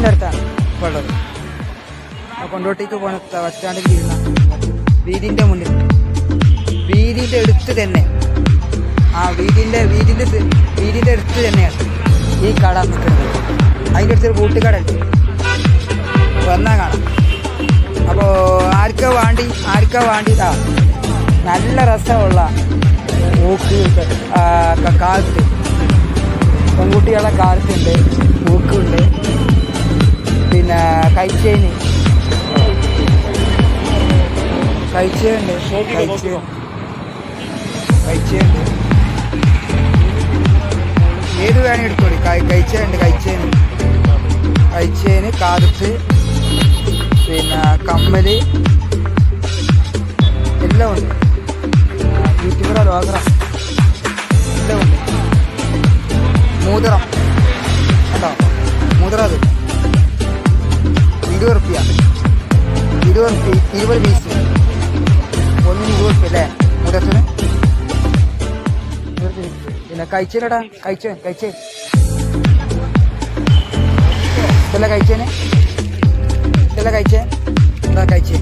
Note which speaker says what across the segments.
Speaker 1: സ്റ്റാൻഡിൻ്റെ അടുത്താണ് ഇപ്പോൾ ഉള്ളത്. കൊണ്ടോട്ടേക്ക് പോകുന്ന ബസ് സ്റ്റാൻഡിൽ ഇരുന്ന വീതിൻ്റെ മുന്നിൽ, വീതിൻ്റെ അടുത്ത് തന്നെ, ആ വീതിൻ്റെ അടുത്ത് തന്നെയാണ് ഈ കട നിൽക്കുന്നത്. അതിൻ്റെ അടുത്തൊരു കൂട്ടുകട ഉണ്ട്, വന്നാൽ കാണാം. അപ്പോൾ ആർക്കാ വേണ്ടിയിട്ടാ നല്ല രസമുള്ള ഊക്ക് കാലത്ത്, പെൺകുട്ടികളുടെ കാലത്തുണ്ട്, ഊക്കുണ്ട്, പിന്നെ കഴിച്ചേന് ഏത് വേണേ എടുത്തോളി. കഴിച്ചേന് കാലത്ത്, പിന്നെ കമ്മല് എല്ലാം ഉണ്ട്. യൂട്യൂബറ ലോകറ എല്ലാം ഉണ്ട്. മൂതിരം കേട്ടോ, മൂതിരം അത് 20 റുപ്യ, 20 പീസ്, ഒന്നിന് 20 റുപ്യ അല്ലേ മൂതിരത്തിന്. പിന്നെ കഴിച്ചേനടാ, കഴിച്ചേ ഇതെല്ലാം കഴിച്ചേ എന്താ കഴിച്ചേ?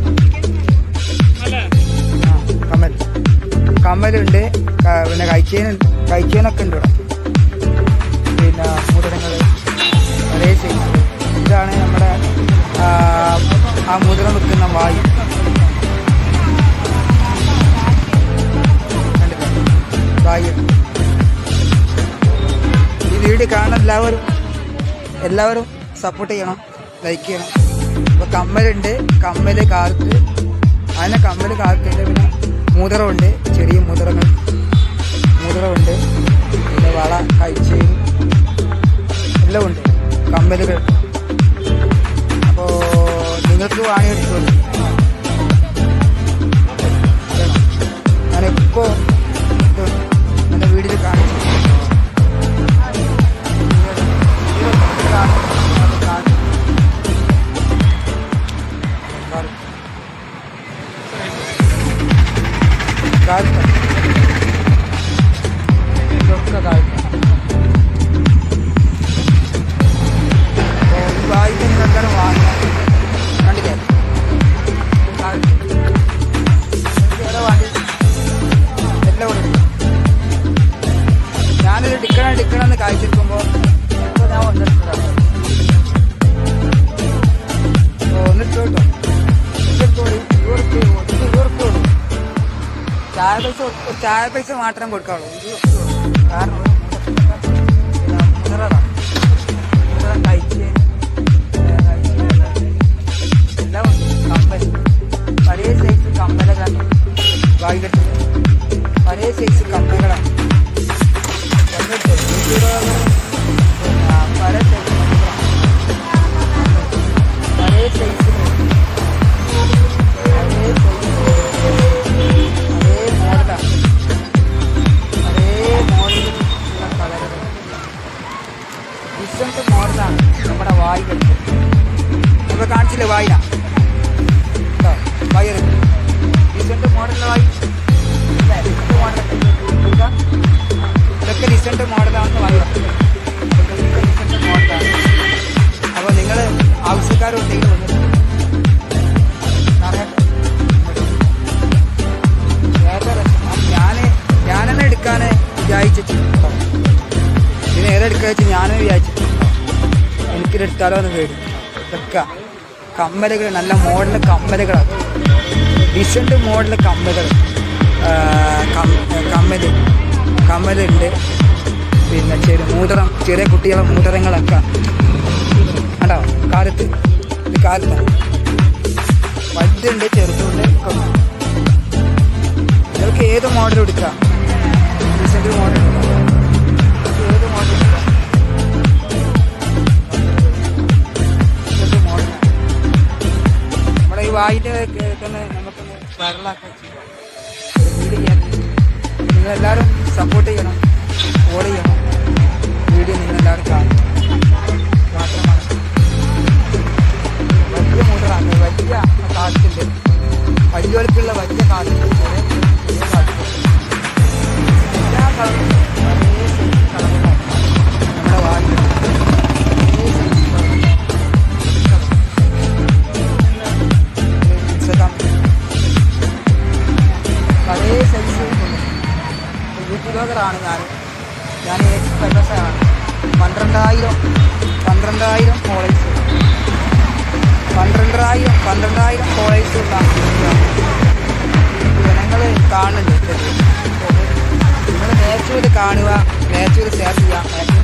Speaker 1: കമ്മലുണ്ട്, പിന്നെ കഴിച്ചേനൊക്കെ ഉണ്ട് ഇവിടെ. പിന്നെ മുദ്രങ്ങൾ ഒരേ സൈസ്. ഇതാണ് നമ്മുടെ ആ മുദ്ര നിൽക്കുന്ന വായു. ഈ വീഡിയോ കാണാൻ എല്ലാവരും സപ്പോർട്ട് ചെയ്യണം, ലൈക്ക് ചെയ്യണം. അപ്പോൾ കമ്മലുണ്ട്, കമ്മല് കാലത്ത്, അതിനെ കമ്മല് കാലത്തുണ്ട്. പിന്നെ മുദ്രമുണ്ട്, ചെറിയ മുദ്രമുണ്ട്, പിന്നെ വള, കഴിച്ചേന് എല്ലാം ഉണ്ട്, കമ്മലുകൾ. അപ്പോൾ നിങ്ങൾക്ക് വാങ്ങി എടുത്തോളൂ. ഞാനിപ്പോൾ എൻ്റെ വീട്ടിൽ കാണിച്ചു. ഞാനൊരു ടിക്കണമെന്ന് കാഴ്ചെടുക്കുമ്പോൾ ഞാൻ വന്നെടുത്തതാണ്. വന്നിട്ടോട്ടോ ചായ പൈസ മാത്രം കൊടുക്കാവുള്ളൂ. കാരണം കഴിച്ച് എല്ലാം കമ്മൽ, പഴയ സൈസ് കമ്മലുകളാണ്. വായിലെടുത്ത് പഴയ സൈസ് കമ്മലുകളാണ്. പഴയ സൈസ് മോഡലാണ് നമ്മുടെ വായില്. നമ്മൾ കാണിച്ചില്ലേ വായില വയറ് റീസെന്റ് മോഡലിലെ വായി, ഇതൊക്കെ റീസെന്റ് മോഡലാണെന്ന് വായില, റീസെന്റ് മോഡലാണ്. അപ്പോൾ നിങ്ങൾ ആവശ്യക്കാരുണ്ടെങ്കിൽ ഞാനെന്നെ എടുക്കാൻ വിചാരിച്ചിട്ട്, ഇതിന് ഏതെടുക്കുക വെച്ച് ഞാനും വിചാരിച്ചു എനിക്കിതെടുത്താലോ എന്ന് പേടി. ഇതൊക്കെ കമ്മലുകൾ, നല്ല മോഡൽ കമ്മലുകളാണ്, ഡീസൻറ്റ് മോഡൽ കമ്മലുകൾ. കമ്മലുണ്ട്, പിന്നെ ചെറിയ കുട്ടികളെ മൂതറങ്ങളൊക്കെ കണ്ടോ കാലത്ത്. ഇത് കാലത്താണ്, വലുതുണ്ട്, ചെറുതുണ്ട്. നിങ്ങൾക്ക് ഏത് മോഡൽ എടുക്കാം, ഡീസൻറ്റ് മോഡൽ എടുക്കാം, ഏത് മോഡൽ എടുക്കാം. നമ്മുടെ ഈ വായിൻ്റെ തന്നെ നമുക്കൊന്ന് വൈറലാക്കാൻ ചെയ്യാം. നിങ്ങളെല്ലാവരും സപ്പോർട്ട് ചെയ്യണം, ഫോളോ ചെയ്യണം. വീഡിയോ നിങ്ങളെല്ലാവരും കാണും മാത്രമാണ്. വലിയ മോഡലാണ്, വലിയ കാറ്റുണ്ട്, വലിയവർക്കുള്ള വലിയ കാറ്റുണ്ട്, ചെറിയ കാറ്റുണ്ട്. എല്ലാ കളറും ഒരേ സൈസ് കളറുകളാണ് നമ്മുടെ വായിൽ. ഒരേ സൈസ് കളർ 12,000 ഫോളോവേഴ്സ് 12,000 ഫോളോവേഴ്സുള്ള ജനങ്ങൾ കാണുന്നുണ്ട്. നിങ്ങൾ മാക്സിമം ഇത് കാണുക, മാക്സിമം ഷെയർ ചെയ്യുക.